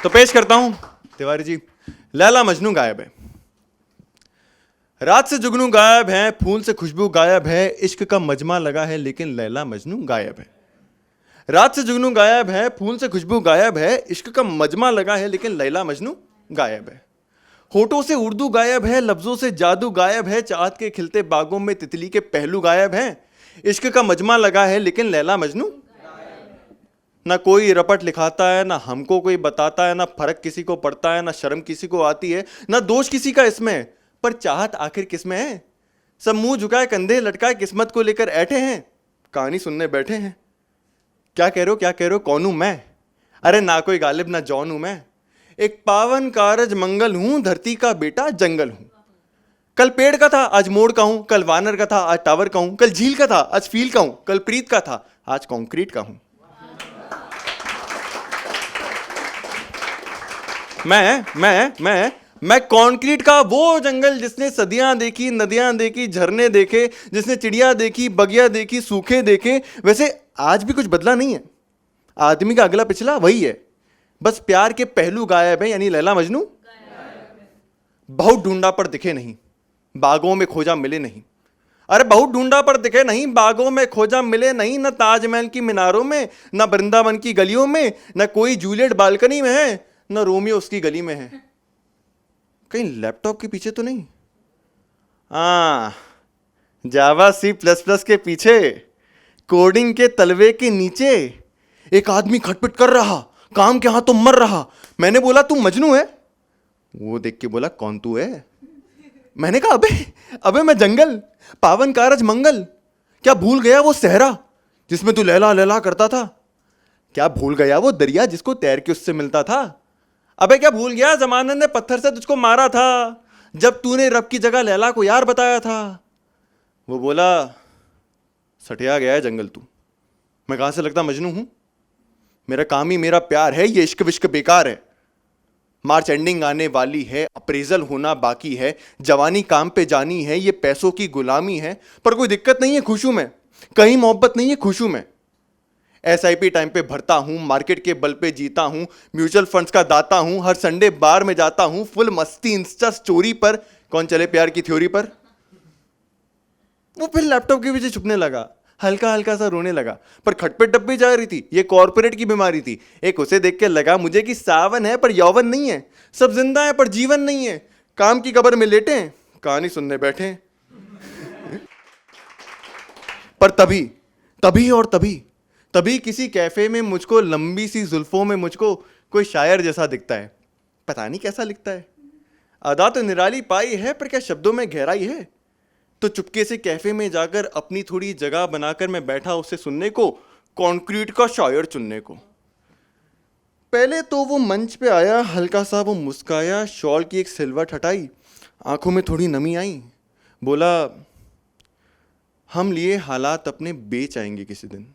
तो पेश करता हूं तिवारी जी, लैला मजनू गायब है। रात से जुगनू गायब है, फूल से खुशबू गायब है, इश्क का मजमा लगा है लेकिन लैला मजनू गायब है। रात से जुगनू गायब है, फूल से खुशबू गायब है, इश्क का मजमा लगा है लेकिन लैला मजनू गायब है। होठों से उर्दू गायब है, लफ्जों से जादू गायब है, चाहत के खिलते बागों में तितली के पहलू गायब हैं। इश्क का मजमा लगा है लेकिन लैला मजनू ना कोई रपट लिखाता है, ना हमको कोई बताता है, ना फर्क किसी को पड़ता है, ना शर्म किसी को आती है, ना दोष किसी का इसमें, पर चाहत आखिर किसमें है। सब मुंह झुकाए कंधे लटकाए किस्मत को लेकर ऐठे हैं, कहानी सुनने बैठे हैं। क्या कह रहे हो, क्या कह रहे हो, कौन हूं मैं? अरे ना कोई गालिब ना जौन हूं मैं, एक पावन कारज मंगल हूं, धरती का बेटा जंगल हूं। कल पेड़ का था आज मोड़ का हूं, कल वानर का था आज टावर का हूं, कल झील का था आज फील का हूं, कल प्रीत का था आज कंक्रीट का हूं। मैं कंक्रीट का वो जंगल जिसने सदियां देखी, नदियां देखी, झरने देखे, जिसने चिड़िया देखी, बगिया देखी, सूखे देखे। वैसे आज भी कुछ बदला नहीं है, आदमी का अगला पिछला वही है, बस प्यार के पहलू गायब है, यानी लैला मजनू। बहुत ढूंढा पर दिखे नहीं, बागों में खोजा मिले नहीं। अरे बहुत ढूंढा पर दिखे नहीं, बागों में खोजा मिले नहीं, न ताजमहल की मीनारों में, न वृंदावन की गलियों में, न कोई जूलियट बालकनी में है, न रोमियो उसकी गली में है। कहीं लैपटॉप के पीछे तो नहीं? जावा सी प्लस प्लस के पीछे, कोडिंग के तलवे के नीचे एक आदमी खटपट कर रहा, काम के हाथों मर रहा। मैंने बोला तू मजनू है? वो देख के बोला कौन तू है? मैंने कहा अबे मैं जंगल, पावन कारज मंगल। क्या भूल गया वो सहरा जिसमें तू लैला लैला करता था? क्या भूल गया वो दरिया जिसको तैर के उससे मिलता था? अबे क्या भूल गया जमाने ने पत्थर से तुझको मारा था जब तूने रब की जगह लैला को यार बताया था? वो बोला सटिया गया है जंगल तू, मैं कहां से लगता मजनू हूं? मेरा काम ही मेरा प्यार है, ये इश्क विश्क बेकार है। मार्च एंडिंग आने वाली है, अप्रेजल होना बाकी है, जवानी काम पे जानी है, ये पैसों की गुलामी है। पर कोई दिक्कत नहीं है खुशू में, कहीं मोहब्बत नहीं है खुशू में। SIP टाइम पे भरता हूं, मार्केट के बल पे जीता हूं, म्यूचुअल फंड्स का दाता हूं, हर संडे बार में जाता हूं, फुल मस्ती इंस्टा स्टोरी पर। कौन चले प्यार की थ्योरी पर? वो फिर लैपटॉप के पीछे छुपने लगा, हल्का हल्का सा रोने लगा। पर खटपट डब्बी जा रही थी, ये कॉर्पोरेट की बीमारी थी। एक उसे देख के लगा मुझे कि सावन है पर यौवन नहीं है, सब जिंदा है पर जीवन नहीं है, काम की कब्र में लेटे हैं, कहानी सुनने बैठे हैं। पर तभी किसी कैफे में मुझको लंबी सी जुल्फों में मुझको कोई शायर जैसा दिखता है। पता नहीं कैसा लिखता है, अदा तो निराली पाई है पर क्या शब्दों में गहराई है। तो चुपके से कैफे में जाकर अपनी थोड़ी जगह बनाकर मैं बैठा उसे सुनने को, कंक्रीट का शायर चुनने को। पहले तो वो मंच पे आया, हल्का सा वो मुस्काया, शॉल की एक सिलवट हटाई, आंखों में थोड़ी नमी आई, बोला हम लिए हालात अपने बेच आएंगे किसी दिन,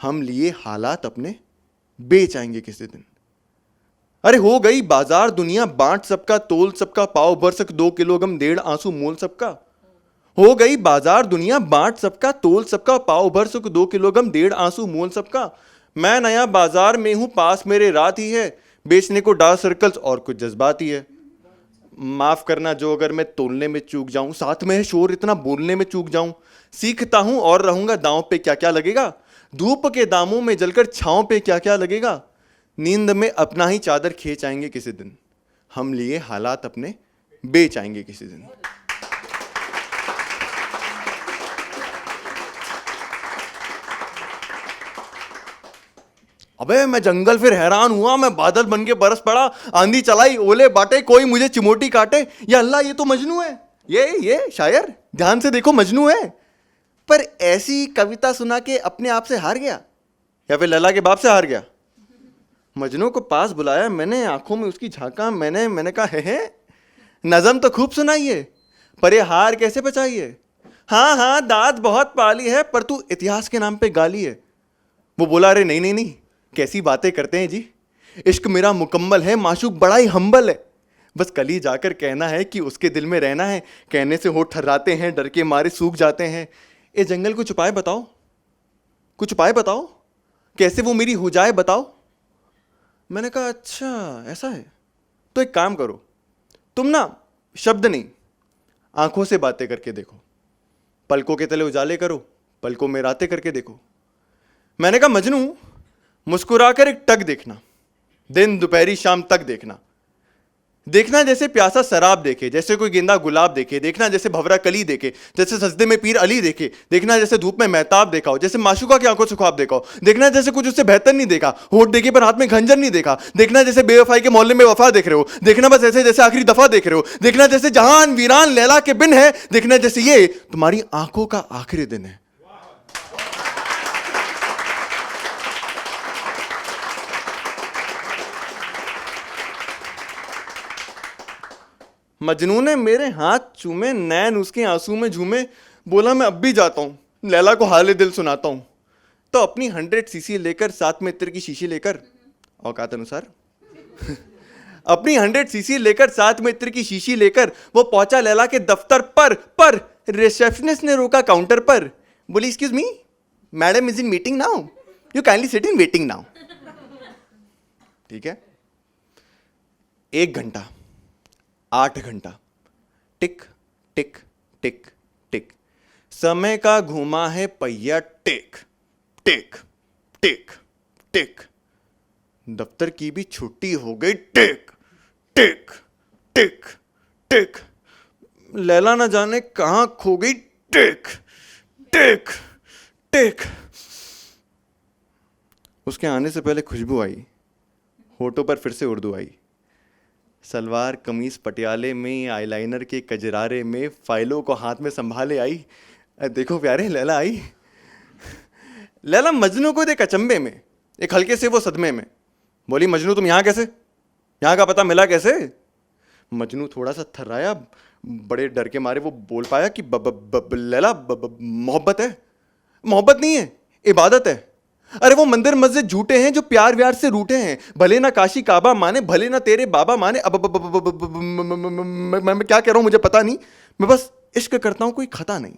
हम लिए हालात अपने बेच आएंगे किसी दिन। अरे हो गई बाजार दुनिया बांट सबका, तोल सबका, पाव भर सक 2 किलो गम 1.5 आंसू मोल सबका। हो गई बाजार दुनिया बांट सबका, तोल सबका, पाव भर सक 2 किलो गम 1.5 आंसू मोल सबका। मैं नया बाजार में हूं, पास मेरे रात ही है, बेचने को डार्क सर्कल्स और कुछ जज्बात ही है। माफ करना जो अगर मैं तोलने में चूक जाऊं, साथ में है शोर इतना बोलने में चूक जाऊं। सीखता हूं और रहूंगा दांव पे क्या क्या लगेगा, धूप के दामों में जलकर छांव पे क्या क्या लगेगा। नींद में अपना ही चादर खींच आएंगे किसी दिन, हम लिए हालात अपने बेच आएंगे किसी दिन। अबे मैं जंगल फिर हैरान हुआ, मैं बादल बन के बरस पड़ा, आंधी चलाई ओले बाटे, कोई मुझे चिमोटी काटे। या अल्लाह ये तो मजनू है, ये शायर, ध्यान से देखो मजनू है। पर ऐसी कविता सुना के अपने आप से हार गया या फिर लैला के बाप से हार गया? मजनू को पास बुलाया मैंने, आंखों में उसकी झांका मैंने कहा है नज़म तो खूब सुनाई है पर ये हार कैसे बचाई है? हाँ दाद बहुत पाली है पर तू इतिहास के नाम पे गाली है। वो बोला अरे नहीं, कैसी बातें करते हैं जी, इश्क मेरा मुकम्मल है, माशूक बड़ा ही हम्बल है, बस कल ही जाकर कहना है कि उसके दिल में रहना है, कहने से होठ ठर्राते हैं, डर के मारे सूख जाते हैं। ए जंगल कुछ उपाय बताओ, कुछ उपाय बताओ, कैसे वो मेरी हो जाए बताओ। मैंने कहा अच्छा ऐसा है, तो एक काम करो, तुम ना शब्द नहीं आंखों से बातें करके देखो, पलकों के तले उजाले करो, पलकों में रातें करके देखो। मैंने कहा मजनू, मुस्कुराकर एक टक देखना, दिन दोपहरी शाम तक देखना, देखना जैसे प्यासा शराब देखे, जैसे कोई गेंदा गुलाब देखे, देखना जैसे भंवरा कली देखे, जैसे सजदे में पीर अली देखे, देखना जैसे धूप में महताब देखा हो, जैसे माशुका की आंखों से ख्वाब देखा हो, देखना जैसे कुछ उससे बेहतर नहीं देखा, होठ देखे पर हाथ में खंजर नहीं देखा, देखना जैसे बेवफाई के मोहल्ले में वफा देख रहे हो, देखना बस ऐसे जैसे आखिरी दफा देख रहे हो, देखना जैसे जहान वीरान लैला के बिन है, देखना जैसे ये तुम्हारी आंखों का आखिरी दिन है। मजनू ने मेरे हाथ चूमे, नैन उसके आंसू में झूमे, बोला मैं अब भी जाता हूं, लैला को हाले दिल सुनाता हूं। तो अपनी 100 सीसी लेकर, साथ में इत्र की शीशी लेकर, औकात अनुसार अपनी 100 सीसी लेकर, साथ में इत्र की शीशी लेकर वो पहुंचा लैला के दफ्तर पर रिसेप्शनिस्ट ने रोका काउंटर पर, बोली excuse me madam is in meeting now, you kindly sit in waiting now. ठीक है, 1 घंटा, 8 घंटा, टिक टिक टिक टिक, समय का घूमा है पहिया, टिक टिक टिक टिक, दफ्तर की भी छुट्टी हो गई, टिक टिक टिक टिक, लैला ना जाने कहां खो गई, टिक टिक टिक। उसके आने से पहले खुशबू आई, होठों पर फिर से उर्दू आई, सलवार कमीज पटियाले में, आईलाइनर के कजरारे में, फाइलों को हाथ में संभाले आई, देखो प्यारे लैला आई। लैला मजनू को देख अचंभे में, एक हल्के से वो सदमे में, बोली मजनू तुम यहां कैसे, यहां का पता मिला कैसे? मजनू थोड़ा सा थर्राया, बड़े डर के मारे वो बोल पाया कि लैला मोहब्बत है, मोहब्बत नहीं है इबादत है। अरे वो मंदिर मस्जिद झूठे हैं जो प्यार व्यार से रूठे हैं, भले ना काशी काबा माने, भले ना तेरे बाबा माने। अब मैं क्या कह रहा हूं मुझे पता नहीं, मैं बस इश्क करता हूं, कोई खता नहीं।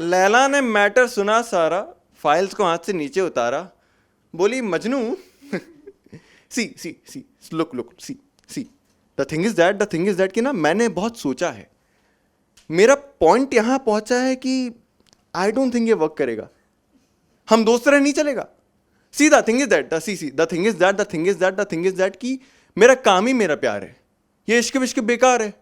लैला ने मैटर सुना सारा, फाइल्स को हाथ से नीचे उतारा, बोली Majnu see look see the thing is that कि ना मैंने बहुत सोचा है, मेरा पॉइंट यहां पहुंचा है कि आई डोंट थिंक ये वर्क करेगा, हम दोस्त तरह नहीं चलेगा। सी द थिंग इज दैट कि मेरा काम ही मेरा प्यार है, ये इश्क विश्क बेकार है।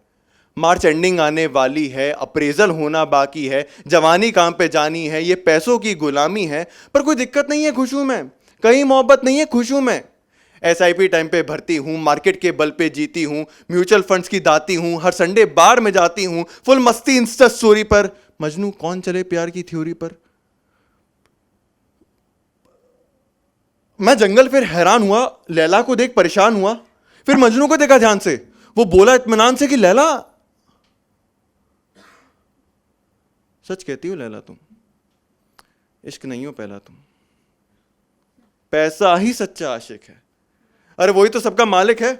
मार्च एंडिंग आने वाली है, अप्रेजल होना बाकी है, जवानी काम पे जानी है, ये पैसों की गुलामी है, पर कोई दिक्कत नहीं है, खुश हूं मैं, कहीं मोहब्बत नहीं है, खुश हूं मैं। SIP टाइम पे भरती हूं, मार्केट के बल पे जीती हूं, म्यूचुअल फंड्स की दाती हूं, हर संडे बार में जाती हूं, फुल मस्ती इंस्टा स्टोरी पर। मजनू कौन चले प्यार की थ्योरी पर। मैं जंगल फिर हैरान हुआ, लैला को देख परेशान हुआ, फिर मजनू को देखा ध्यान से, वो बोला इत्मीनान से कि लैला, सच कहती हो लैला तुम, इश्क नहीं हो पहला तुम, पैसा ही सच्चा आशिक है। अरे वही तो सबका मालिक है,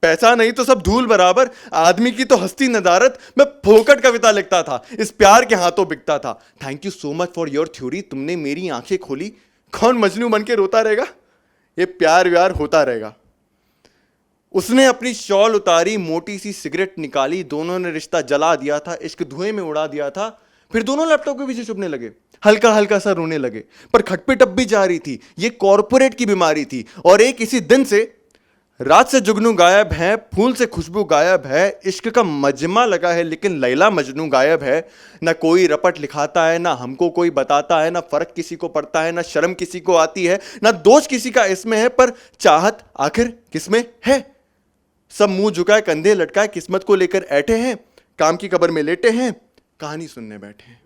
पैसा नहीं तो सब धूल बराबर, आदमी की तो हस्ती नदारत। मैं फोकट कविता लिखता था, इस प्यार के हाथों बिकता था। Thank you so much for your theory, तुमने मेरी आंखें खोली। कौन मजनू बन के रोता रहेगा, ये प्यार व्यार होता रहेगा। उसने अपनी शॉल उतारी, मोटी सी सिगरेट निकाली, दोनों ने रिश्ता जला दिया था, इश्क धुएं में उड़ा दिया था। फिर दोनों लैपटॉप के पीछे छुपने लगे, हल्का हल्का सा रोने लगे, पर खटपिट अब भी जारी थी। ये कॉर्पोरेट की बीमारी थी। और एक इसी दिन से रात से जुगनू गायब है, फूल से खुशबू गायब है, इश्क का मजमा लगा है, लेकिन लैला मजनू गायब है। ना कोई रपट लिखाता है, ना हमको कोई बताता है, ना फर्क किसी को पड़ता है, ना शर्म किसी को आती है, ना दोष किसी का इसमें है, पर चाहत आखिर किसमें है। सब मुंह झुकाए, कंधे लटकाए, किस्मत को लेकर ऐठे हैं, काम की कब्र में लेटे हैं, कहानी सुनने बैठे हैं।